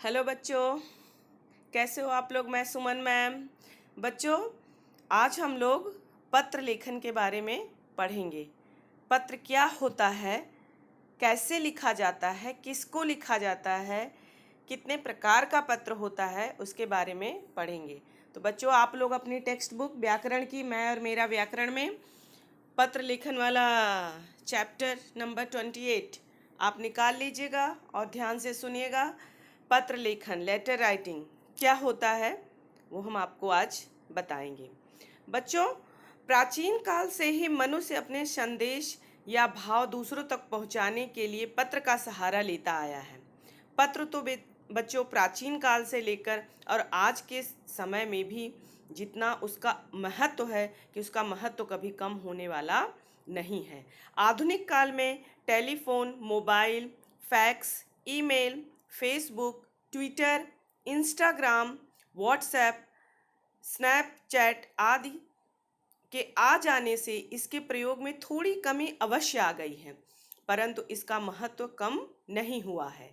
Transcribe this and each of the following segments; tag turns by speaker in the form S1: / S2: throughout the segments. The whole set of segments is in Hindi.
S1: हेलो बच्चों, कैसे हो आप लोग। मैं सुमन मैम। बच्चों, आज हम लोग पत्र लेखन के बारे में पढ़ेंगे। पत्र क्या होता है, कैसे लिखा जाता है, किसको लिखा जाता है, कितने प्रकार का पत्र होता है, उसके बारे में पढ़ेंगे। तो बच्चों, आप लोग अपनी टेक्स्ट बुक व्याकरण की, मैं और मेरा व्याकरण में पत्र लेखन वाला चैप्टर नंबर 28 आप निकाल लीजिएगा और ध्यान से सुनिएगा। पत्र लेखन, लेटर राइटिंग क्या होता है वो हम आपको आज बताएंगे। बच्चों, प्राचीन काल से ही मनुष्य अपने संदेश या भाव दूसरों तक पहुंचाने के लिए पत्र का सहारा लेता आया है। पत्र तो बच्चों प्राचीन काल से लेकर और आज के समय में भी जितना उसका महत्व है कि उसका महत्व कभी कम होने वाला नहीं है। आधुनिक काल में telephone, mobile, fax, email, Facebook, Twitter, Instagram, WhatsApp, Snapchat आदि के आ जाने से इसके प्रयोग में थोड़ी कमी अवश्य आ गई है, परंतु इसका महत्व कम नहीं हुआ है।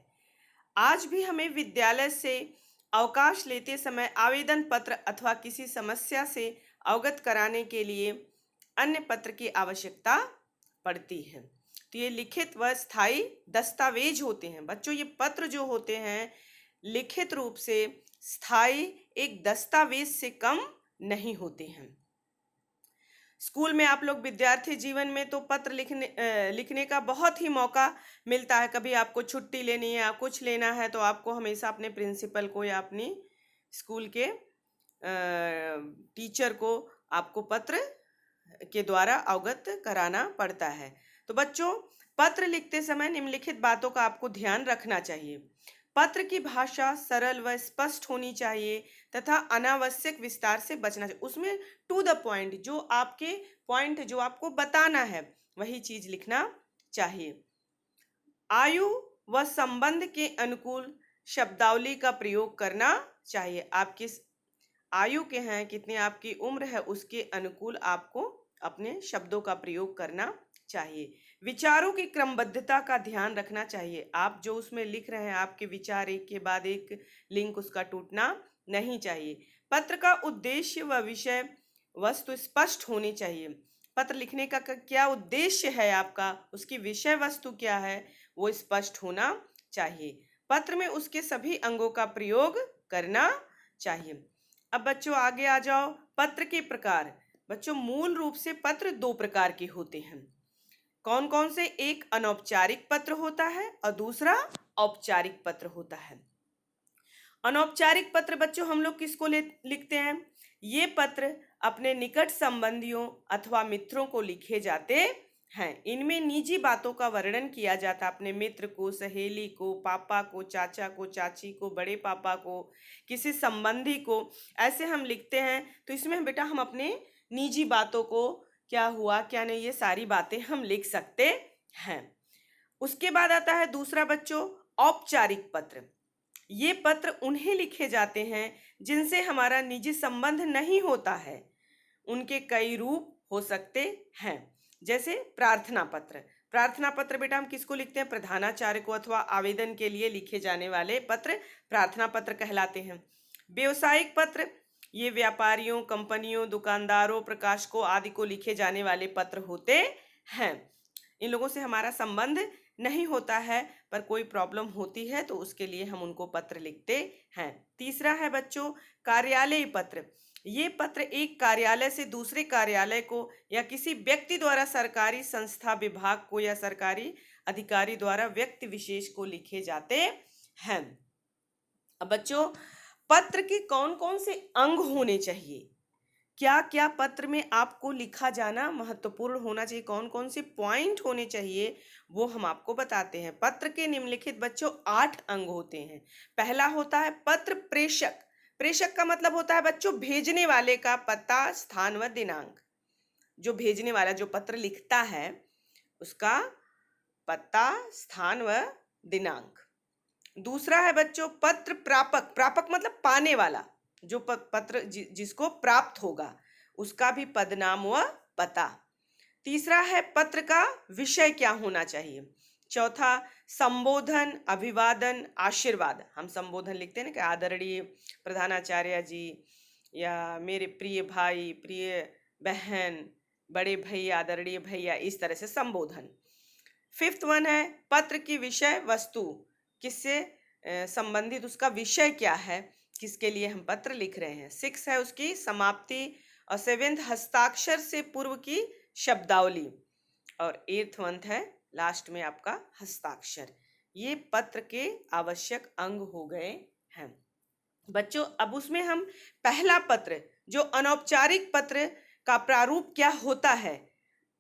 S1: आज भी हमें विद्यालय से अवकाश लेते समय आवेदन पत्र अथवा किसी समस्या से अवगत कराने के लिए अन्य पत्र की आवश्यकता पड़ती है। तो ये लिखित व स्थायी दस्तावेज होते हैं। बच्चों, ये पत्र जो होते हैं लिखित रूप से स्थायी एक दस्तावेज से कम नहीं होते हैं। स्कूल में आप लोग विद्यार्थी जीवन में तो पत्र लिखने का बहुत ही मौका मिलता है। कभी आपको छुट्टी लेनी है या कुछ लेना है तो आपको हमेशा अपने प्रिंसिपल को या अपनी स्कूल के टीचर को आपको पत्र के द्वारा अवगत कराना पड़ता है। तो बच्चों, पत्र लिखते समय निम्नलिखित बातों का आपको ध्यान रखना चाहिए। पत्र की भाषा सरल व स्पष्ट होनी चाहिए तथा अनावश्यक विस्तार से बचना चाहिए। उसमें टू द पॉइंट, जो आपके पॉइंट जो आपको बताना है वही चीज लिखना चाहिए। आयु व संबंध के अनुकूल शब्दावली का प्रयोग करना चाहिए। आप किस आयु के हैं, कितनी आपकी उम्र है, उसके अनुकूल आपको अपने शब्दों का प्रयोग करना चाहिए। विचारों की क्रमबद्धता का ध्यान रखना चाहिए। आप जो उसमें लिख रहे हैं, आपके विचार एक के बाद एक लिंक उसका टूटना नहीं चाहिए। पत्र का उद्देश्य व विषय वस्तु स्पष्ट होनी चाहिए। पत्र लिखने का क्या उद्देश्य है आपका, उसकी विषय वस्तु क्या है, वो स्पष्ट होना चाहिए। पत्र में उसके सभी अंगों का प्रयोग करना चाहिए। अब बच्चों आगे आ जाओ। पत्र के प्रकार। बच्चों, मूल रूप से पत्र दो प्रकार के होते हैं। कौन कौन से? एक अनौपचारिक पत्र होता है और दूसरा औपचारिक पत्र होता है। अनौपचारिक पत्र बच्चों हम लोग किसको लिखते हैं? ये पत्र अपने निकट संबंधियों अथवा मित्रों को लिखे जाते हैं। इनमें निजी बातों का वर्णन किया जाता है। अपने मित्र को, सहेली को, पापा को, चाचा को, चाची को, बड़े पापा को, किसी संबंधी को, ऐसे हम लिखते हैं। तो इसमें बेटा हम अपने निजी बातों को, क्या हुआ क्या नहीं, ये सारी बातें हम लिख सकते हैं। उसके बाद आता है दूसरा बच्चों औपचारिक पत्र। ये पत्र उन्हें लिखे जाते हैं जिनसे हमारा निजी संबंध नहीं होता है। उनके कई रूप हो सकते हैं, जैसे प्रार्थना पत्र। प्रार्थना पत्र बेटा हम किसको लिखते हैं? प्रधानाचार्य को, अथवा आवेदन के लिए लिखे जाने वाले पत्र प्रार्थना पत्र कहलाते हैं। व्यवसायिक पत्र, ये व्यापारियों, कंपनियों, दुकानदारों, प्रकाशकों आदि को लिखे जाने वाले पत्र होते हैं। इन लोगों से हमारा संबंध नहीं होता है, पर कोई प्रॉब्लम होती है तो उसके लिए हम उनको पत्र लिखते हैं। तीसरा है बच्चों कार्यालयीय पत्र। ये पत्र एक कार्यालय से दूसरे कार्यालय को या किसी व्यक्ति द्वारा सरकारी संस्था, विभाग को या सरकारी अधिकारी द्वारा व्यक्ति विशेष को लिखे जाते हैं। अब बच्चों, पत्र के कौन कौन से अंग होने चाहिए, क्या क्या पत्र में आपको लिखा जाना महत्वपूर्ण होना चाहिए, कौन कौन से पॉइंट होने चाहिए, वो हम आपको बताते हैं। पत्र के निम्नलिखित बच्चों 8 अंग होते हैं। पहला होता है पत्र प्रेषक। प्रेषक का मतलब होता है बच्चों भेजने वाले का पता, स्थान व दिनांक। जो भेजने वाला, जो पत्र लिखता है, उसका पता, स्थान व दिनांक। दूसरा है बच्चों पत्र प्रापक। प्रापक मतलब पाने वाला, जो पत्र जिसको प्राप्त होगा, उसका भी पदनाम व पता। तीसरा है पत्र का विषय क्या होना चाहिए। चौथा संबोधन, अभिवादन, आशीर्वाद। हम संबोधन लिखते हैं ना कि आदरणीय प्रधानाचार्य जी, या मेरे प्रिय भाई, प्रिय बहन, बड़े भैया, आदरणीय भैया, इस तरह से संबोधन। फिफ्थ वन है पत्र की विषय वस्तु, किससे संबंधित, उसका विषय क्या है, किसके लिए हम पत्र लिख रहे हैं। सिक्स है उसकी समाप्ति, और सेवेंथ हस्ताक्षर से पूर्व की शब्दावली, और एट्थ वन है लास्ट में आपका हस्ताक्षर। ये पत्र के आवश्यक अंग हो गए हैं बच्चों। अब उसमें हम पहला पत्र, जो अनौपचारिक पत्र का प्रारूप क्या होता है,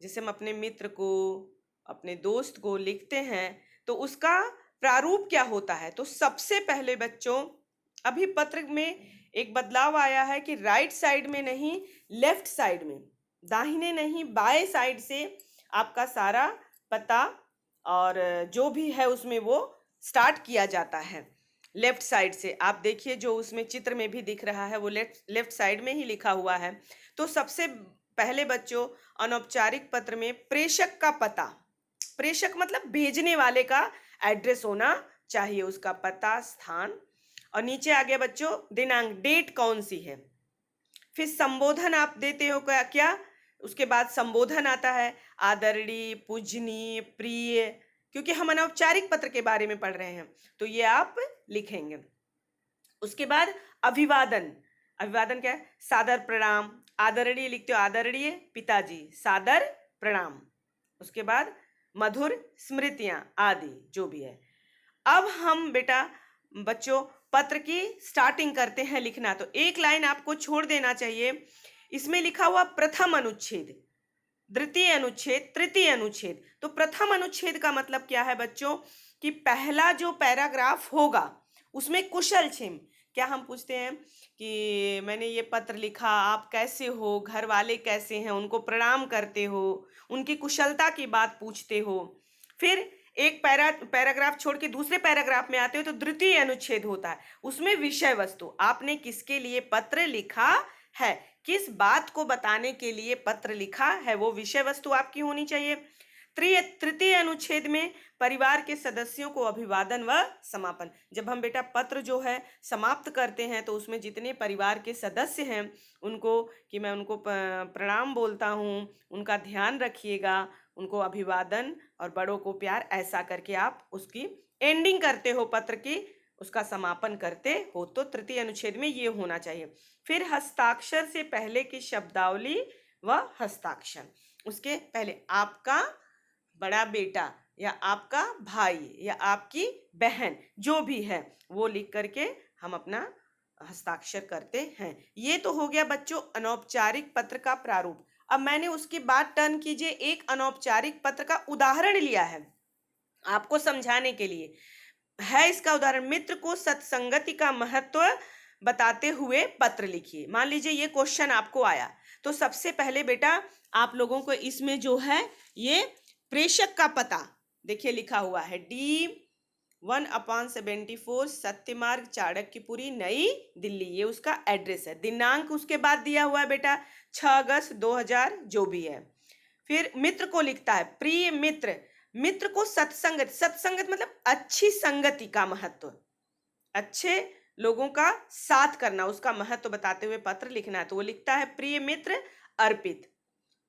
S1: जैसे हम अपने मित्र को, अपने दोस्त को लिखते हैं, तो उसका प्रारूप क्या होता है। तो सबसे पहले बच्चों, अभी पत्र में एक बदलाव आया है कि राइट साइड में नहीं, लेफ्ट साइड में, दाहिने नहीं बाएं साइड से आपका सारा पता और जो भी है उसमें वो स्टार्ट किया जाता है। लेफ्ट साइड से आप देखिए, जो उसमें चित्र में भी दिख रहा है वो लेफ्ट साइड में ही लिखा हुआ है। तो सबसे पहले बच्चों, अनौपचारिक पत्र में प्रेषक का पता, प्रेषक मतलब भेजने वाले का एड्रेस होना चाहिए, उसका पता, स्थान, और नीचे आ गया बच्चों दिनांक, डेट कौन सी है। फिर संबोधन आप देते हो क्या, उसके बाद संबोधन आता है, आदरणीय, पूजनीय, प्रिय, क्योंकि हम अनौपचारिक पत्र के बारे में पढ़ रहे हैं तो ये आप लिखेंगे। उसके बाद अभिवादन, अभिवादन क्या है, सादर प्रणाम, आदरणीय लिखते हो, आदरणीय पिताजी, सादर प्रणाम। उसके बाद मधुर स्मृतियां आदि जो भी है। अब हम बेटा बच्चों पत्र की स्टार्टिंग करते हैं लिखना। तो एक लाइन आपको छोड़ देना चाहिए, इसमें लिखा हुआ प्रथम अनुच्छेद, द्वितीय अनुच्छेद, तृतीय अनुच्छेद। तो प्रथम अनुच्छेद का मतलब क्या है बच्चों, कि पहला जो पैराग्राफ होगा उसमें कुशल क्षेम, क्या हम पूछते हैं कि मैंने ये पत्र लिखा, आप कैसे हो, घर वाले कैसे हैं, उनको प्रणाम करते हो, उनकी कुशलता की बात पूछते हो। फिर एक पैराग्राफ छोड़ के दूसरे पैराग्राफ में आते हो तो द्वितीय अनुच्छेद होता है, उसमें विषय वस्तु, आपने किसके लिए पत्र लिखा है, किस बात को बताने के लिए पत्र लिखा है, वो विषय वस्तु आपकी होनी चाहिए। तृतीय अनुच्छेद में परिवार के सदस्यों को अभिवादन व समापन। जब हम बेटा पत्र जो है समाप्त करते हैं तो उसमें जितने परिवार के सदस्य हैं उनको, कि मैं उनको प्रणाम बोलता हूँ, उनका ध्यान रखिएगा, उनको अभिवादन और बड़ों को प्यार, ऐसा करके आप उसकी एंडिंग करते हो पत्र की, उसका समापन करते हो। तो तृतीय अनुच्छेद में ये होना चाहिए। फिर हस्ताक्षर से पहले की शब्दावली व हस्ताक्षर, उसके पहले आपका बड़ा बेटा या आपका भाई या आपकी बहन जो भी है वो लिख करके हम अपना हस्ताक्षर करते हैं। ये तो हो गया बच्चों अनौपचारिक पत्र का प्रारूप। अब मैंने उसके बाद टर्न कीजिए, एक अनौपचारिक पत्र का उदाहरण लिया है आपको समझाने के लिए, है इसका उदाहरण, मित्र को सत्संगति का महत्व बताते हुए पत्र लिखिए। मान लीजिए ये क्वेश्चन आपको आया, तो सबसे पहले बेटा आप लोगों को इसमें जो है ये प्रेषक का पता देखिए लिखा हुआ है, D1/74 सत्य मार्ग, चाणक्यपुरी, नई दिल्ली, ये उसका एड्रेस है। दिनांक उसके बाद दिया हुआ है बेटा 6 अगस्त 2000 जो भी है। फिर मित्र को लिखता है, प्रिय मित्र, मित्र को सत्संगत, सत्संगत मतलब अच्छी संगति का महत्व, अच्छे लोगों का साथ करना, उसका महत्व बताते हुए पत्र लिखना है। तो वो लिखता है, प्रिय मित्र अर्पित,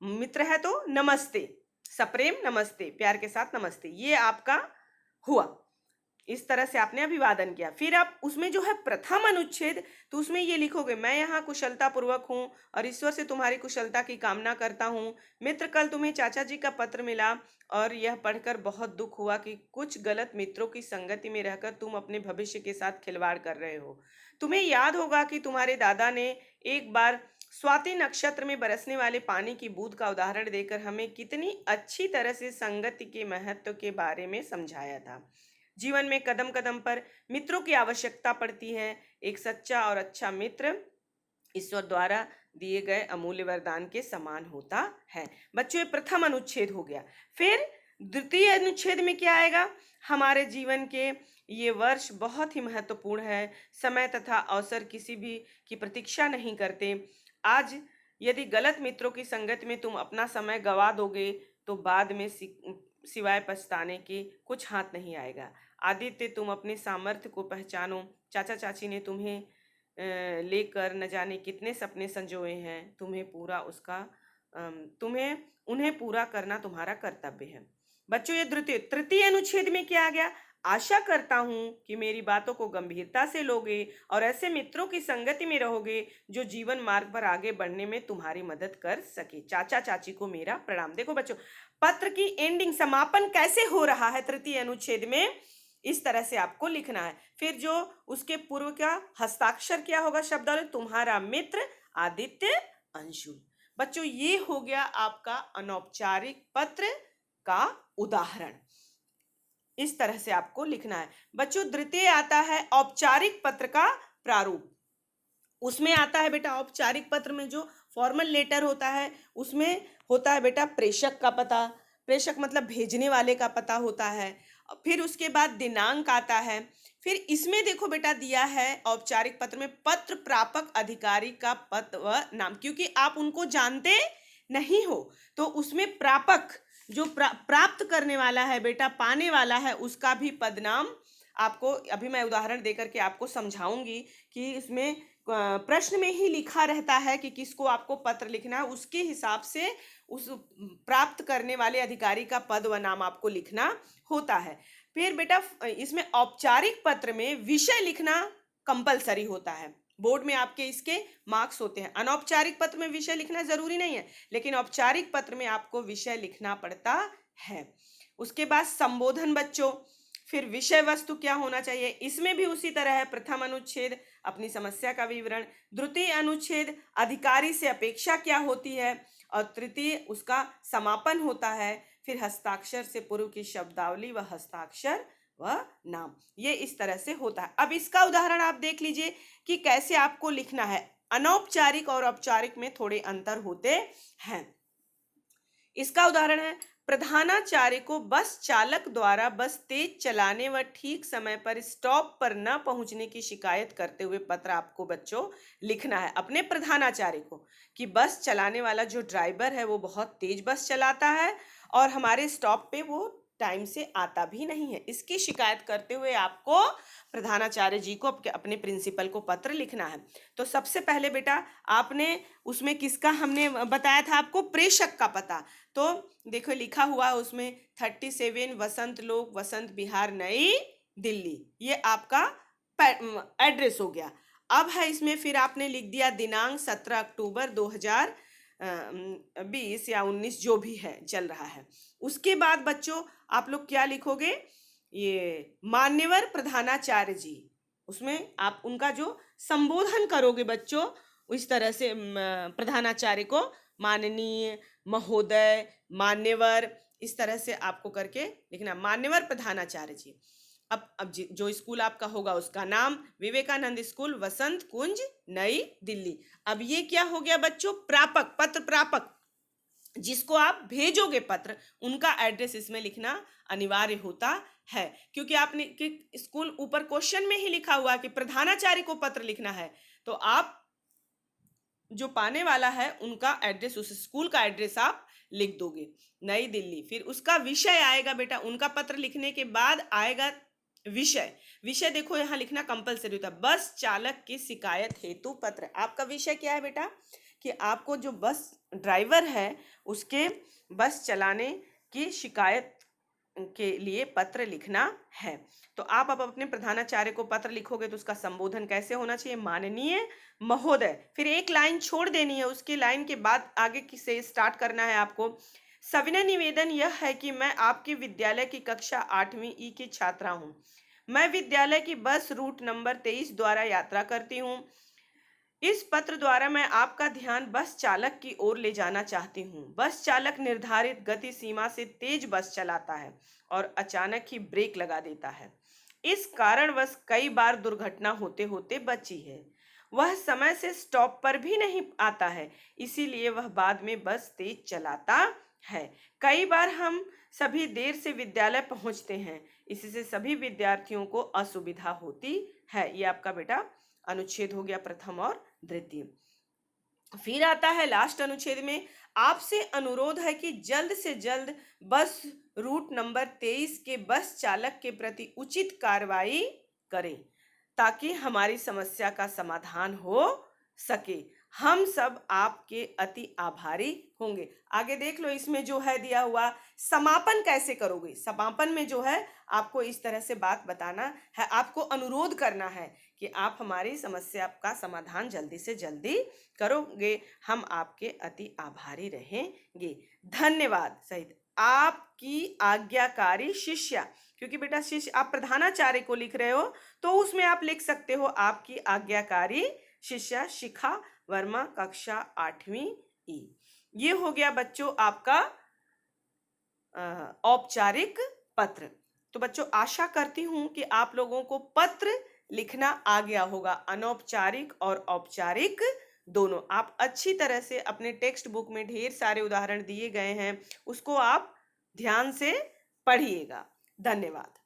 S1: मित्र है तो नमस्ते, सप्रेम नमस्ते, प्यार के साथ नमस्ते, ये आपका हुआ। इस तरह से आपने अभिवादन किया। फिर आप उसमें जो है प्रथम अनुच्छेद, तो उसमें ये लिखोगे, मैं यहाँ कुशलता पूर्वक हूँ और ईश्वर से तुम्हारी कुशलता की कामना करता हूँ। मित्र, कल तुम्हें चाचा जी का पत्र मिला और यह पढ़कर बहुत दुख हुआ कि कुछ गलत मित्रों की संगति में रहकर तुम अपने भविष्य के साथ खिलवाड़ कर रहे हो। तुम्हें याद होगा कि तुम्हारे दादा ने एक बार स्वाति नक्षत्र में बरसने वाले पानी की बूंद का उदाहरण देकर हमें कितनी अच्छी तरह से संगति के महत्व के बारे में समझाया था। जीवन में कदम कदम पर मित्रों की आवश्यकता पड़ती है। एक सच्चा और अच्छा मित्र ईश्वर द्वारा दिए गए अमूल्य वरदान के समान होता है। बच्चों, ये प्रथम अनुच्छेद हो गया। फिर द्वितीय अनुच्छेद में क्या आएगा, हमारे जीवन के ये वर्ष बहुत ही महत्वपूर्ण है, समय तथा अवसर किसी भी की प्रतीक्षा नहीं करते। आज यदि गलत मित्रों की संगत में तुम अपना समय गवा दोगे तो बाद में सिवाय पछताने के कुछ हाथ नहीं आएगा। आदित्य, तुम अपने सामर्थ्य को पहचानो। चाचा चाची ने तुम्हें लेकर न जाने कितने सपने संजोए हैं। तुम्हें उन्हें पूरा करना तुम्हारा कर्तव्य है। बच्चों, ये तृतीय अनुच्छेद में क्या आ गया? आशा करता हूं कि मेरी बातों को गंभीरता से लोगे और ऐसे मित्रों की संगति में रहोगे जो जीवन मार्ग पर आगे बढ़ने में तुम्हारी मदद कर सके। चाचा चाची को मेरा प्रणाम। देखो बच्चों, पत्र की एंडिंग, समापन कैसे हो रहा है तृतीय अनुच्छेद में, इस तरह से आपको लिखना है। फिर जो उसके पूर्व का हस्ताक्षर क्या होगा शब्दावली? तुम्हारा मित्र आदित्य अंशुल। बच्चों, ये हो गया आपका अनौपचारिक पत्र का उदाहरण। इस तरह से आपको लिखना है। बच्चों, द्वितीय आता है औपचारिक पत्र का प्रारूप। उसमें आता है बेटा, औपचारिक पत्र में जो फॉर्मल लेटर होता है उसमें होता है बेटा प्रेषक का पता। प्रेषक मतलब भेजने वाले का पता होता है। फिर उसके बाद दिनांक आता है। फिर इसमें देखो बेटा दिया है औपचारिक पत्र में पत्र प्रापक अधिकारी का पद व नाम, क्योंकि आप उनको जानते नहीं हो तो उसमें प्रापक जो प्राप्त करने वाला है बेटा, पाने वाला है, उसका भी पदनाम आपको अभी मैं उदाहरण देकर के आपको समझाऊंगी कि इसमें प्रश्न में ही लिखा रहता है कि किसको आपको पत्र लिखना है, उसके हिसाब से उस प्राप्त करने वाले अधिकारी का पद व नाम आपको लिखना होता है। फिर बेटा इसमें औपचारिक पत्र में विषय लिखना कंपलसरी होता है। बोर्ड में आपके इसके मार्क्स होते हैं। अनौपचारिक पत्र में विषय लिखना जरूरी नहीं है, लेकिन औपचारिक पत्र में आपको विषय लिखना पड़ता है। उसके बाद संबोधन बच्चों, फिर विषय वस्तु क्या होना चाहिए, इसमें भी उसी तरह है। प्रथम अनुच्छेद अपनी समस्या का विवरण, द्वितीय अनुच्छेद अधिकारी से अपेक्षा क्या होती है, और तृतीय उसका समापन होता है। फिर हस्ताक्षर से पूर्व की शब्दावली व हस्ताक्षर व नाम, ये इस तरह से होता है। अब इसका उदाहरण आप देख लीजिए कि कैसे आपको लिखना है। अनौपचारिक और औपचारिक में थोड़े अंतर होते हैं। इसका उदाहरण है, प्रधानाचार्य को बस चालक द्वारा बस तेज चलाने व ठीक समय पर स्टॉप पर न पहुंचने की शिकायत करते हुए पत्र आपको बच्चों लिखना है अपने प्रधानाचार्य को, कि बस चलाने वाला जो ड्राइवर है वो बहुत तेज बस चलाता है और हमारे स्टॉप पे वो टाइम से आता भी नहीं है। इसकी शिकायत करते हुए आपको प्रधानाचार्य जी को अपने प्रिंसिपल को पत्र लिखना है। तो सबसे पहले बेटा आपने उसमें किसका हमने बताया था आपको, प्रेषक का पता। तो देखो लिखा हुआ है उसमें 37 वसंत लोक, वसंत विहार, नई दिल्ली, ये आपका एड्रेस हो गया। अब है इसमें फिर आपने लिख दिया दिनांक 17 अक्टूबर 2020 या 19 जो भी है चल रहा है। उसके बाद बच्चों आप लोग क्या लिखोगे, ये मान्यवर प्रधानाचार्य जी, उसमें आप उनका जो संबोधन करोगे बच्चों, इस तरह से प्रधानाचार्य को माननीय, महोदय, मान्यवर, इस तरह से आपको करके लिखना, मान्यवर प्रधानाचार्य जी। अब जो स्कूल आपका होगा उसका नाम विवेकानंद स्कूल, वसंत कुंज, नई दिल्ली। अब ये क्या हो गया बच्चों, प्रापक, पत्र प्रापक, जिसको आप भेजोगे पत्र, उनका एड्रेस इसमें लिखना अनिवार्य होता है, क्योंकि आपने कि स्कूल ऊपर क्वेश्चन में ही लिखा हुआ है कि प्रधानाचार्य को पत्र लिखना है, तो आप जो पाने वाला है उनका एड्रेस, उस स्कूल का एड्रेस आप लिख दोगे, नई दिल्ली। फिर उसका विषय आएगा बेटा, उनका पत्र लिखने के बाद आएगा विषय। विषय देखो यहाँ लिखना कंपलसरी होता है, बस चालक की शिकायत हेतु पत्र। आपका विषय क्या है बेटा, कि आपको जो बस ड्राइवर है उसके बस चलाने की शिकायत के लिए पत्र लिखना है। तो आप अब अपने प्रधानाचार्य को पत्र लिखोगे तो उसका संबोधन कैसे होना चाहिए, माननीय, महोदय। फिर एक लाइन छोड़ देनी है, उसकी लाइन के बाद आगे से स्टार्ट करना है आपको। सविनय निवेदन यह है कि मैं आपके विद्यालय की कक्षा 8वीं ई की छात्रा हूँ। मैं विद्यालय की बस रूट नंबर 23 द्वारा यात्रा करती हूँ। इस पत्र द्वारा मैं आपका ध्यान बस चालक की ओर ले जाना चाहती हूँ। बस चालक निर्धारित गति सीमा से तेज बस चलाता है और अचानक ही ब्रेक लगा देता है। इस कारणवश कई बार दुर्घटना होते होते बची है। वह समय से स्टॉप पर भी नहीं आता है, इसीलिए वह बाद में बस तेज चलाता है। कई बार हम सभी देर से विद्यालय पहुंचते हैं, इससे सभी विद्यार्थियों को असुविधा होती है। ये आपका बेटा अनुच्छेद हो गया प्रथम और द्वितीय। फिर आता है लास्ट अनुच्छेद में, आपसे अनुरोध है कि जल्द से जल्द बस रूट नंबर 23 के बस चालक के प्रति उचित कार्रवाई करें ताकि हमारी समस्या का समाधान हो सके। हम सब आपके अति आभारी होंगे। आगे देख लो, इसमें जो है दिया हुआ समापन कैसे करोगे। समापन में जो है आपको इस तरह से बात बताना है, आपको अनुरोध करना है कि आप हमारी समस्या का समाधान जल्दी से जल्दी करोगे, हम आपके अति आभारी रहेंगे। धन्यवाद सहित आपकी आज्ञाकारी शिष्या, क्योंकि बेटा शिष्य आप प्रधानाचार्य को लिख रहे हो तो उसमें आप लिख सकते हो आपकी आज्ञाकारी शिष्या शिखा वर्मा, कक्षा 8वीं ई। ये हो गया बच्चों आपका औपचारिक पत्र। तो बच्चों आशा करती हूं कि आप लोगों को पत्र लिखना आ गया होगा, अनौपचारिक और औपचारिक दोनों। आप अच्छी तरह से अपने टेक्स्ट बुक में ढेर सारे उदाहरण दिए गए हैं, उसको आप ध्यान से पढ़िएगा। धन्यवाद।